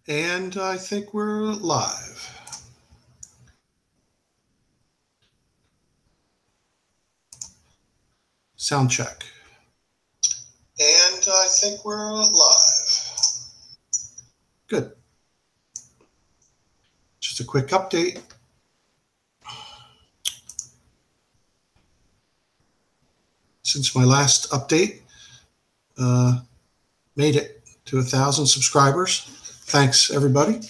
And I think we're live. Sound check. And I think we're live. Good. Just a quick update. Since my last update, made it to 1,000 subscribers. Thanks, everybody.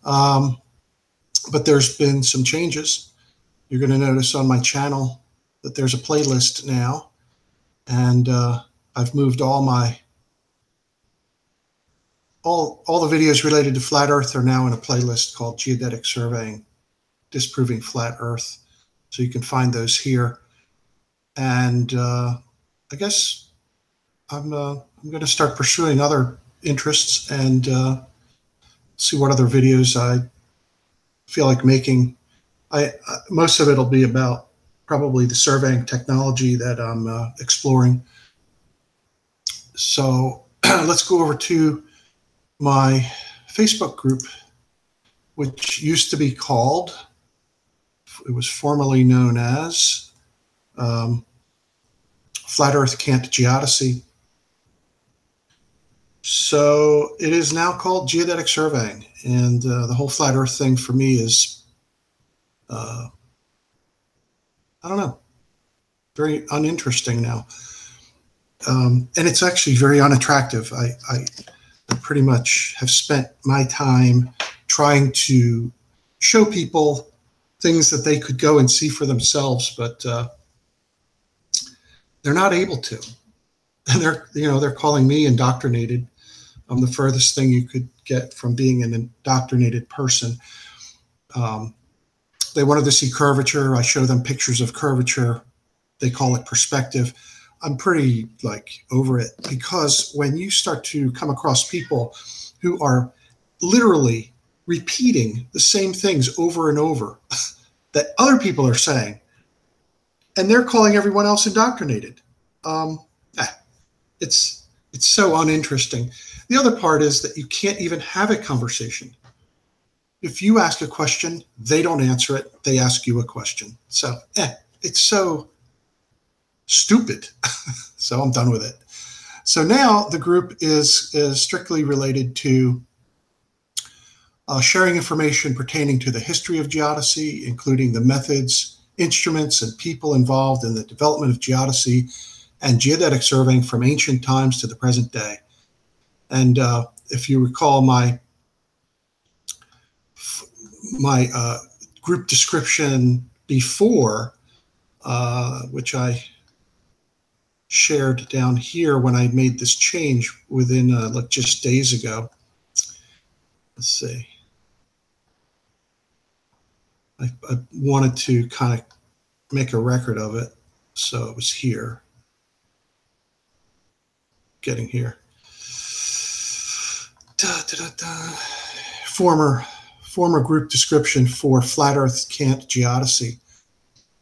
But there's been some changes. You're going to notice on my channel that there's a playlist now, and I've moved all the videos related to Flat Earth are now in a playlist called Geodetic Surveying, Disproving Flat Earth. So you can find those here. And I guess I'm going to start pursuing other interests and see what other videos I feel like making. Most of it will be about probably the surveying technology that I'm exploring. So let's go over to my Facebook group, which used to be called, it was formerly known as Flat Earth Cant Geodesy. So it is now called Geodetic Surveying, and the whole Flat Earth thing for me is, I don't know, very uninteresting now. And it's actually very unattractive. I pretty much have spent my time trying to show people things that they could go and see for themselves, but they're not able to. And they're calling me indoctrinated. I'm the furthest thing you could get from being an indoctrinated person. They wanted to see curvature. I show them pictures of curvature. They call it perspective. I'm pretty over it, because when you start to come across people who are literally repeating the same things over and over that other people are saying, and they're calling everyone else indoctrinated, it's so uninteresting. The other part is that you can't even have a conversation. If you ask a question, they don't answer it. They ask you a question. So it's so stupid. So I'm done with it. So now the group is strictly related to sharing information pertaining to the history of geodesy, including the methods, instruments, and people involved in the development of geodesy and geodetic surveying from ancient times to the present day. And if you recall my group description before, which I shared down here when I made this change within just days ago. Let's see. I wanted to kind of make a record of it, so it was here. Getting here. Former group description for Flat Earth Cant Geodesy.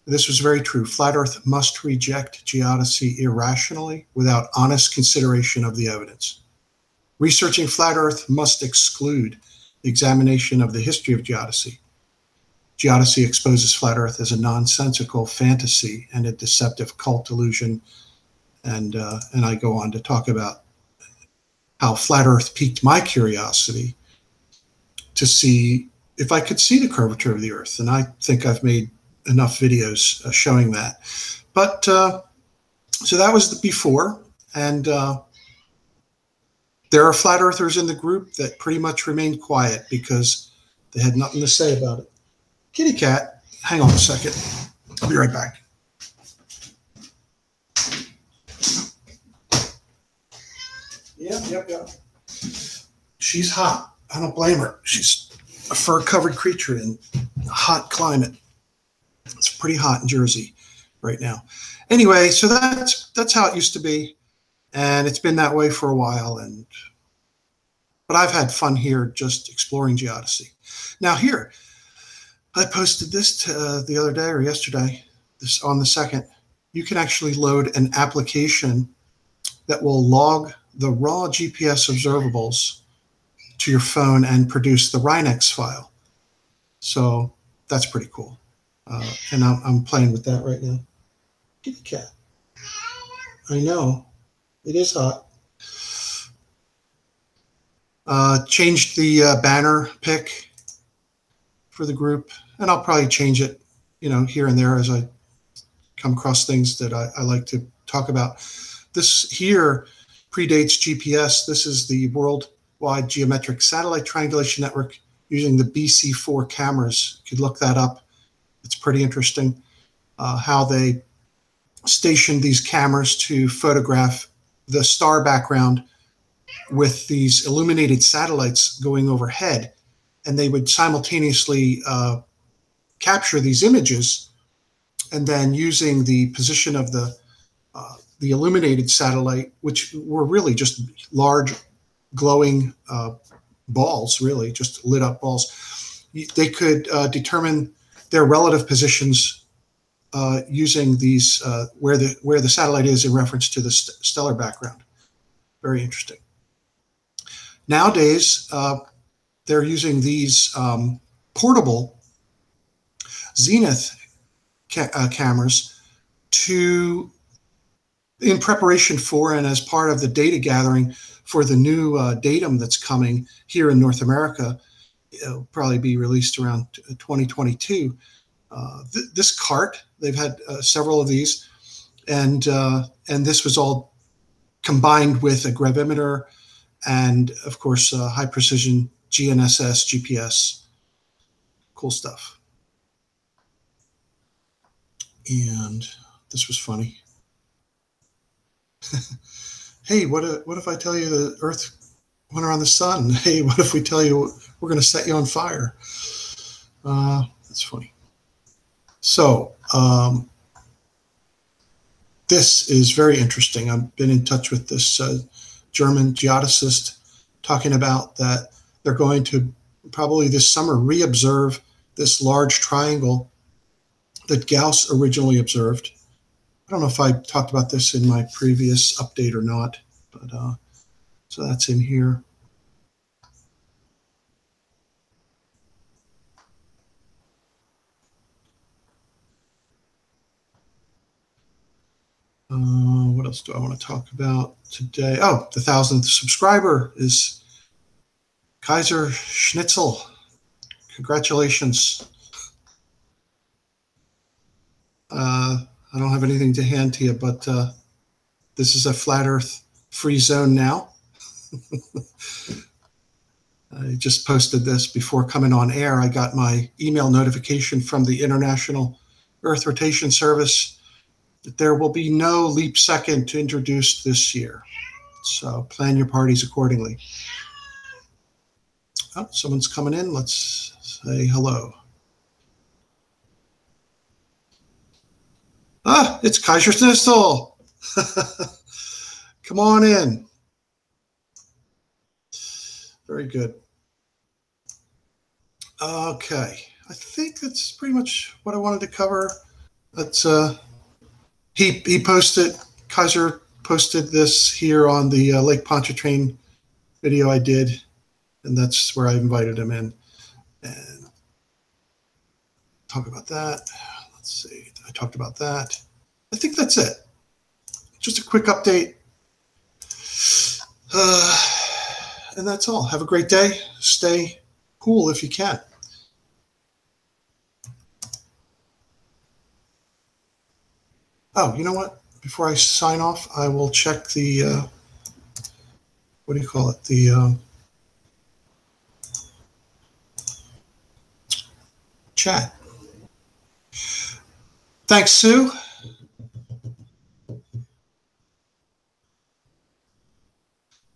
This was very true. Flat Earth must reject geodesy irrationally without honest consideration of the evidence. Researching Flat Earth must exclude the examination of the history of geodesy. Geodesy exposes Flat Earth as a nonsensical fantasy and a deceptive cult delusion. And I go on to talk about how Flat Earth piqued my curiosity to see if I could see the curvature of the Earth. And I think I've made enough videos showing that. But so that was the before. And there are flat earthers in the group that pretty much remained quiet because they had nothing to say about it. Kitty cat, hang on a second. I'll be right back. Yep. She's hot. I don't blame her. She's a fur-covered creature in a hot climate. It's pretty hot in Jersey right now. Anyway, so that's how it used to be, and it's been that way for a while. But I've had fun here just exploring geodesy. Now here, I posted this the other day or yesterday. This on the 2nd. You can actually load an application that will log the raw GPS observables to your phone and produce the Rhinex file. So that's pretty cool. And I'm playing with that right now. Kitty cat. I know. It is hot. Changed the banner pick for the group, and I'll probably change it, here and there as I come across things that I like to talk about. This here predates GPS. This is the Worldwide Geometric Satellite Triangulation Network using the BC4 cameras. You could look that up. It's pretty interesting how they stationed these cameras to photograph the star background with these illuminated satellites going overhead, and they would simultaneously capture these images, and then using the position of the illuminated satellite, which were really just large glowing balls, really just lit up balls, they could determine their relative positions using these where the satellite is in reference to the stellar background. Very interesting. Nowadays, they're using these portable Zenith cameras in preparation for and as part of the data gathering for the new datum that's coming here in North America. It'll probably be released around 2022. This cart, they've had several of these, and this was all combined with a gravimeter and, of course, high precision GNSS, GPS. Cool stuff. And this was funny. Hey, what if I tell you the Earth went around the sun? Hey, what if we tell you we're going to set you on fire? That's funny. So this is very interesting. I've been in touch with this German geodesist talking about that they're going to probably this summer reobserve this large triangle that Gauss originally observed. I don't know if I talked about this in my previous update or not, but so that's in here. What else do I want to talk about today? Oh, the 1,000th subscriber is Kaiser Schnitzel. Congratulations. I don't have anything to hand to you, but this is a flat Earth free zone now. I just posted this before coming on air. I got my email notification from the International Earth Rotation Service that there will be no leap second to introduce this year. So plan your parties accordingly. Oh, someone's coming in. Let's say hello. Ah, it's Kaiser Schnitzel. Come on in. Very good. Okay, I think that's pretty much what I wanted to cover. That's he posted, Kaiser posted this here on the Lake Pontchartrain video I did, and that's where I invited him in and talk about that. Let's see, I talked about that. I think that's it. Just a quick update. And that's all. Have a great day. Stay cool if you can. Oh, you know what? Before I sign off, I will check the, what do you call it? The chat. Thanks, Sue.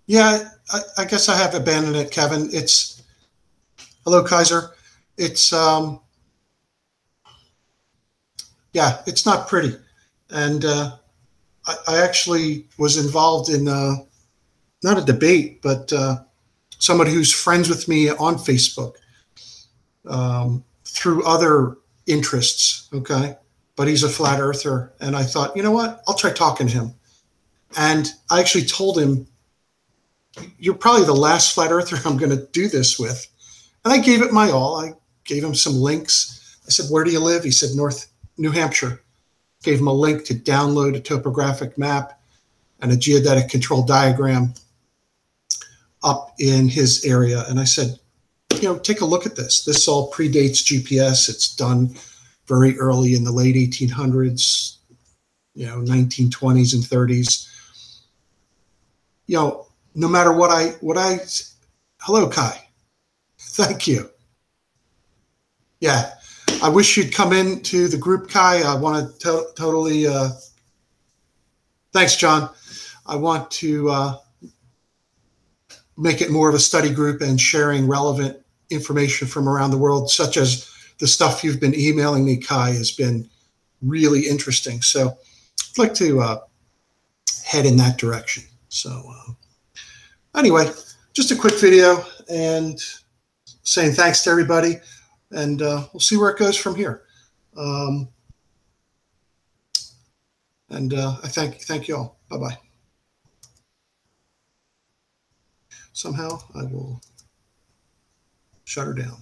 Yeah, I guess I have abandoned it, Kevin. It's, hello, Kaiser. It's, yeah, it's not pretty. And I actually was involved in not a debate, but somebody who's friends with me on Facebook through other interests, okay? But he's a flat earther. And I thought, you know what? I'll try talking to him. And I actually told him you're probably the last flat earther I'm going to do this with. And I gave it my all. I gave him some links. I said, where do you live? He said, North New Hampshire. Gave him a link to download a topographic map and a geodetic control diagram up in his area. And I said, take a look at this. This all predates GPS. It's done very early in the late 1800s, 1920s and 30s. No matter what I, hello, Kai. Thank you. Yeah, I wish you'd come into the group, Kai. I want to totally, thanks, John. I want to make it more of a study group and sharing relevant information from around the world, such as the stuff you've been emailing me, Kai, has been really interesting. So I'd like to head in that direction. So anyway, just a quick video and saying thanks to everybody, and we'll see where it goes from here. And I thank you all. Bye-bye. Somehow I will shut her down.